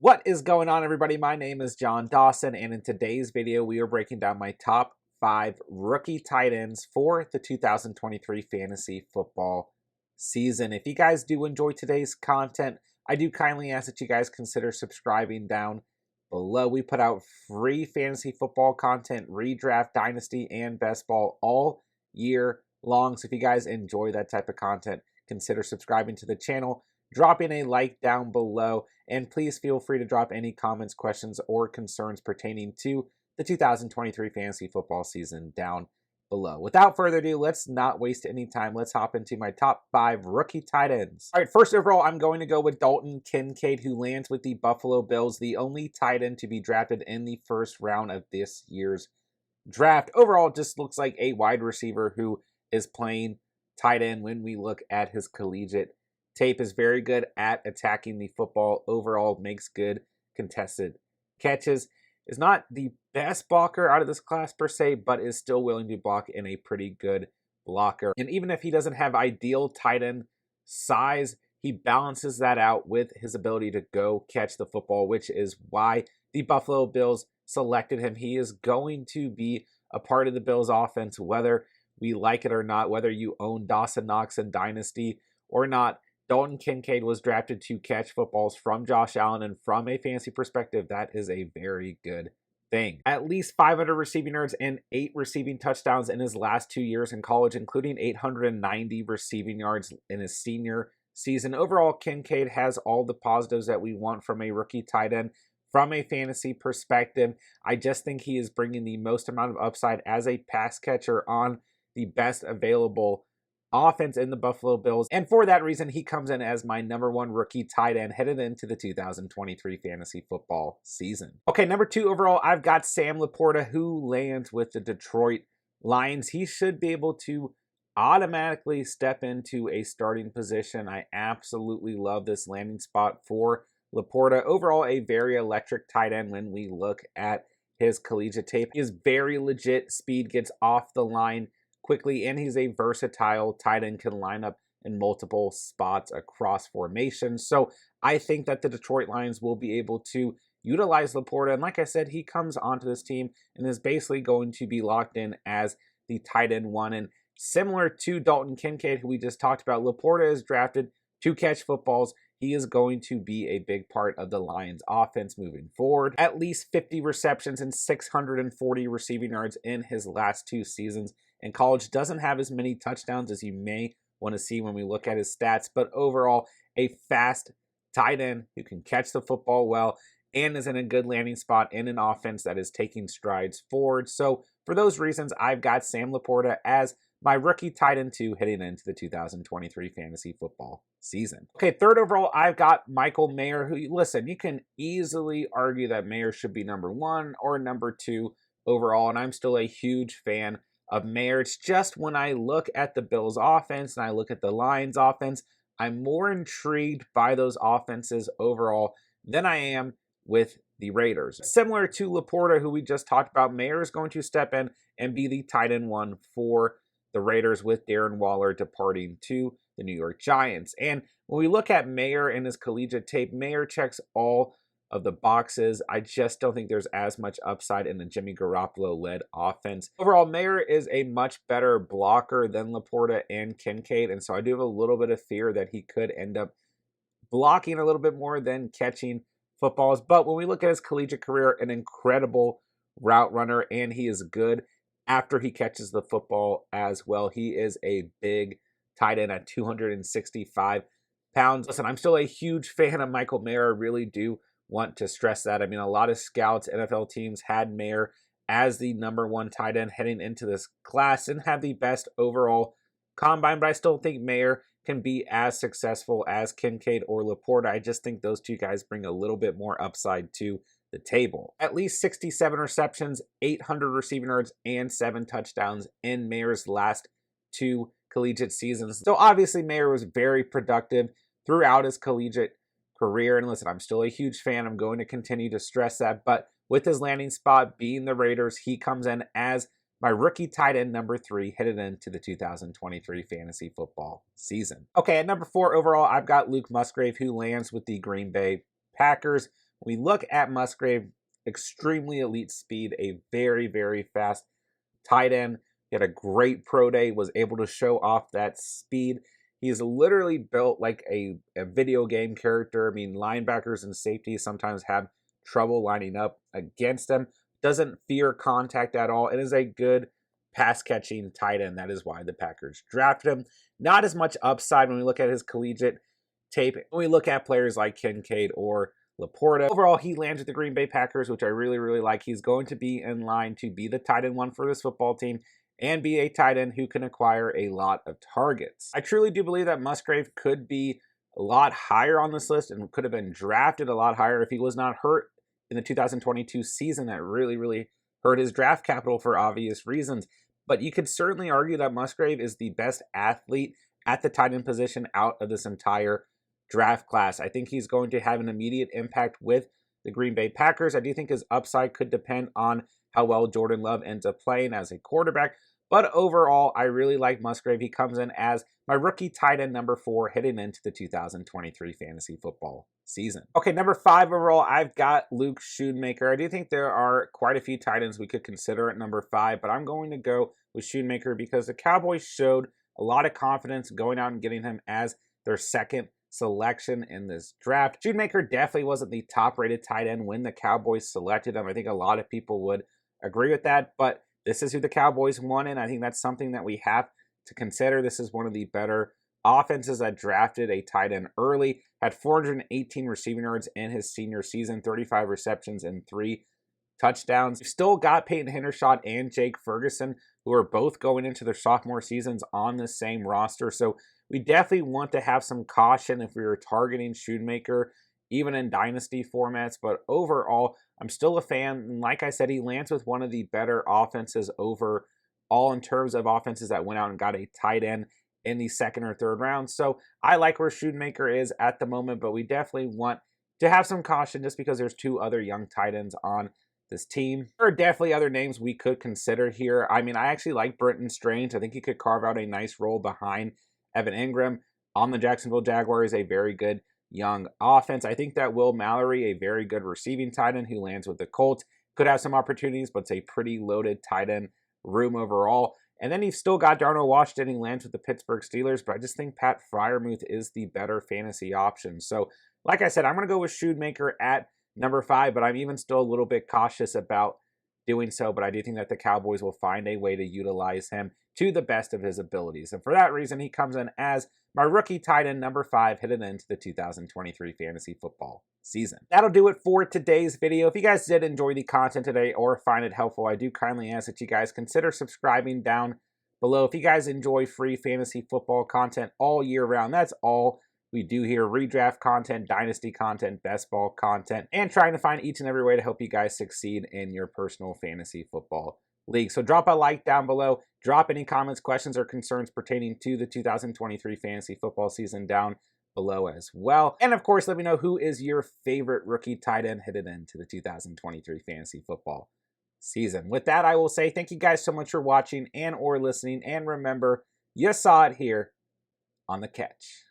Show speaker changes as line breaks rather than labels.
What is going on, everybody? My name is John Dawson, and in today's video, we are breaking down my top 5 rookie tight ends for the 2023 fantasy football season. If you guys do enjoy today's content, I do kindly ask that you guys consider subscribing down below. We put out free fantasy football content, redraft, dynasty, and best ball all year long. So if you guys enjoy that type of content, consider subscribing to the channel, dropping a like down below, and please feel free to drop any comments, questions, or concerns pertaining to the 2023 fantasy football season down below. Without further ado, let's not waste any time. Let's hop into my top 5 rookie tight ends. All right, first overall, I'm going to go with Dalton KINCAID, who lands with the Buffalo Bills, the only tight end to be drafted in the first round of this year's draft. Overall, just looks like a wide receiver who is playing tight end when we look at his collegiate tape. Is very good at attacking the football. Overall, makes good contested catches. Is not the best blocker out of this class per se, but is still willing to block in a pretty good blocker. And even if he doesn't have ideal tight end size, he balances that out with his ability to go catch the football, which is why the Buffalo Bills selected him. He is going to be a part of the Bills offense, whether we like it or not, whether you own Dawson Knox in Dynasty or not. Dalton KINCAID was drafted to catch footballs from Josh Allen, and from a fantasy perspective, that is a very good thing. At least 500 receiving yards and 8 receiving touchdowns in his last 2 years in college, including 890 receiving yards in his senior season. Overall, KINCAID has all the positives that we want from a rookie tight end. From a fantasy perspective, I just think he is bringing the most amount of upside as a pass catcher on the best available offense in the Buffalo Bills, and for that reason, he comes in as my #1 rookie tight end headed into the 2023 fantasy football season. Okay, number 2 overall, I've got Sam LAPORTA, who lands with the Detroit Lions. He should be able to automatically step into a starting position. I absolutely love this landing spot for LAPORTA. Overall, a very electric tight end when we look at his collegiate tape. He is very legit. Speed, gets off the line quickly, and he's a versatile tight end, can line up in multiple spots across formations. So I think that the Detroit Lions will be able to utilize LAPORTA, and like I said, he comes onto this team and is basically going to be locked in as the tight end 1. And similar to Dalton KINCAID, who we just talked about, LAPORTA is drafted to catch footballs. He is going to be a big part of the Lions offense moving forward. At least 50 receptions and 640 receiving yards in his last 2 seasons in college. Doesn't have as many touchdowns as you may want to see when we look at his stats, but overall, a fast tight end who can catch the football well and is in a good landing spot in an offense that is taking strides forward. So for those reasons, I've got Sam LAPORTA as my rookie tight end 2 heading into the 2023 fantasy football season. Okay, 3rd overall, I've got Michael Mayer, who, listen, you can easily argue that Mayer should be number 1 or number 2 overall, and I'm still a huge fan of Mayer. It's just when I look at the Bills offense and I look at the Lions offense, I'm more intrigued by those offenses overall than I am with the Raiders. Similar to LAPORTA, who we just talked about, Mayer is going to step in and be the tight end 1 for the Raiders, with Darren Waller departing to the New York Giants. And when we look at Mayer and his collegiate tape, Mayer checks all of the boxes. I just don't think there's as much upside in the Jimmy Garoppolo-led offense. Overall, Mayer is a much better blocker than LAPORTA and KINCAID, and so I do have a little bit of fear that he could end up blocking a little bit more than catching footballs. But when we look at his collegiate career, an incredible route runner, and he is good after he catches the football as well. He is a big tight end at 265 pounds. Listen, I'm still a huge fan of Michael Mayer. I really do want to stress that. I mean, a lot of scouts, NFL teams had Mayer as the #1 tight end heading into this class and had the best overall combine, but I still think Mayer can be as successful as KINCAID or LAPORTA. I just think those 2 guys bring a little bit more upside to the table. At least 67 receptions, 800 receiving yards, and 7 touchdowns in Mayer's last 2 collegiate seasons. So obviously Mayer was very productive throughout his collegiate career. And listen, I'm still a huge fan. I'm going to continue to stress that. But with his landing spot being the Raiders, he comes in as my rookie tight end number 3 headed into the 2023 fantasy football season. Okay, at number 4 overall, I've got Luke Musgrave, who lands with the Green Bay Packers. When we look at Musgrave, extremely elite speed, a very, very fast tight end. He had a great pro day, was able to show off that speed. He's literally built like a video game character. I mean, linebackers and safeties sometimes have trouble lining up against him. Doesn't fear contact at all. It is a good pass catching tight end. That is why the Packers drafted him. Not as much upside when we look at his collegiate tape. When we look at players like KINCAID or LAPORTA. Overall, he lands with the Green Bay Packers, which I really, really like. He's going to be in line to be the tight end one for this football team and be a tight end who can acquire a lot of targets. I truly do believe that Musgrave could be a lot higher on this list and could have been drafted a lot higher if he was not hurt in the 2022 season. That really, really hurt his draft capital for obvious reasons. But you could certainly argue that Musgrave is the best athlete at the tight end position out of this entire draft class. I think he's going to have an immediate impact with the Green Bay Packers. I do think his upside could depend on how well Jordan Love ends up playing as a quarterback. But overall, I really like Musgrave. He comes in as my rookie tight end number 4 heading into the 2023 fantasy football season. Okay, number 5 overall, I've got Luke Schoonmaker. I do think there are quite a few tight ends we could consider at number 5, but I'm going to go with Schoonmaker because the Cowboys showed a lot of confidence going out and getting him as their second selection in this draft. Schoonmaker definitely wasn't the top-rated tight end when the Cowboys selected him. I think a lot of people would agree with that, but this is who the Cowboys wanted. I think that's something that we have to consider. This is one of the better offenses that drafted a tight end early. Had 418 receiving yards in his senior season, 35 receptions and 3 touchdowns. We've still got Peyton Hendershot and Jake Ferguson, who are both going into their sophomore seasons on the same roster. So we definitely want to have some caution if we were targeting Schoonmaker, even in dynasty formats. But overall, I'm still a fan. And like I said, he lands with one of the better offenses overall in terms of offenses that went out and got a tight end in the second or third round. So I like where Schoonmaker is at the moment, but we definitely want to have some caution just because there's 2 other young tight ends on this team. There are definitely other names we could consider here. I mean, I actually like Brenton Strange. I think he could carve out a nice role behind Evan Ingram on the Jacksonville Jaguars, a very good young offense. I think that Will Mallory, a very good receiving tight end who lands with the Colts, could have some opportunities, but it's a pretty loaded tight end room overall. And then you've still got Darnell Washington, who lands with the Pittsburgh Steelers, but I just think Pat Freiermuth is the better fantasy option. So, like I said, I'm going to go with Schoonmaker at number 5, but I'm even still a little bit cautious about doing so. But I do think that the Cowboys will find a way to utilize him to the best of his abilities. And for that reason, he comes in as my rookie tight end number 5 headed into the 2023 fantasy football season. That'll do it for today's video. If you guys did enjoy the content today or find it helpful, I do kindly ask that you guys consider subscribing down below. If you guys enjoy free fantasy football content all year round, that's all we do here: redraft content, dynasty content, best ball content, and trying to find each and every way to help you guys succeed in your personal fantasy football league. So drop a like down below, drop any comments, questions, or concerns pertaining to the 2023 fantasy football season down below as well. And of course, let me know who is your favorite rookie tight end headed into the 2023 fantasy football season. With that, I will say thank you guys so much for watching and or listening. And remember, you saw it here on The Catch.